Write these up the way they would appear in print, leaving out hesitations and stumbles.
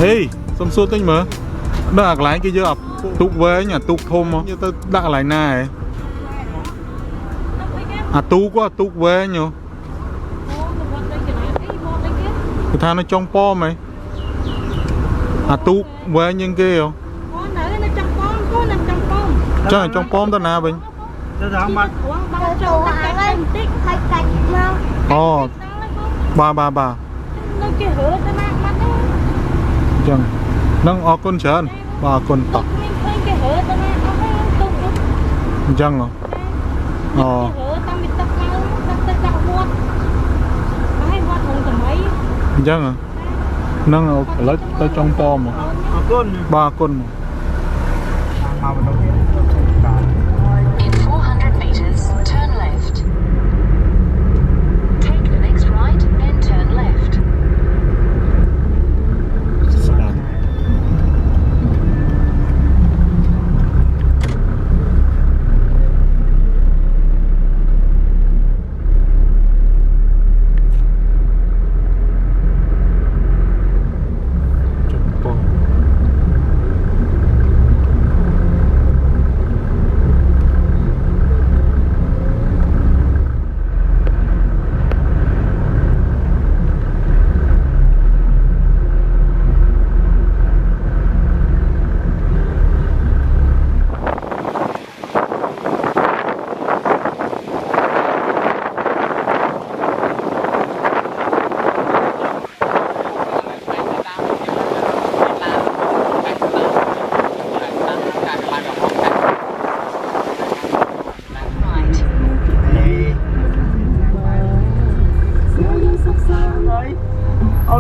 Ê, xong suốt tính mà. Đặt lại cái dưa túc với nhà túc thôm không? Như tao đặt lại này. À túc quá, túc với nhô. Cái thằng nó trong po mày. À túc với những kia không? Chắc là trong pom tao nào bình. Ồ, ba chẳng nâng ở con chén ba con tóc chẳng à chẳng à nâng ở lấy tới trong pom mà ba con mà. In 400 meters, turn left. Take the next right, then turn left.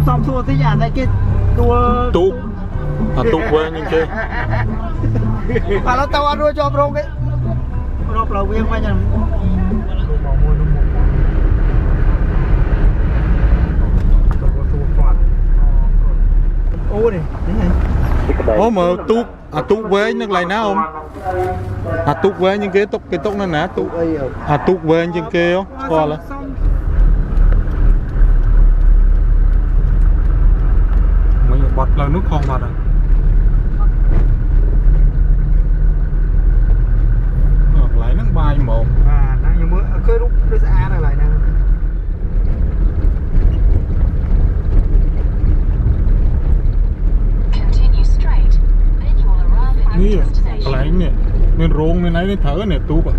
Xong thua thế nhà này cái tua Túc à túc với những kia mà nó tao ăn đuôi cho rong cái rong là viên mai nhầm ô này ô mà túc à túc với những lại nào không à túc với những kia túc cái túc nó nè túc à túc với những kia không qua là bọt là nước không vào rồi. Lại nó bay một. À, nó như mới cứ lúc nó sẽ á lại nè. Continue straight, then you will arrive at your destination. Lại nè, nên rôn nên ấy nên thở nè tú ạ.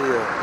Here.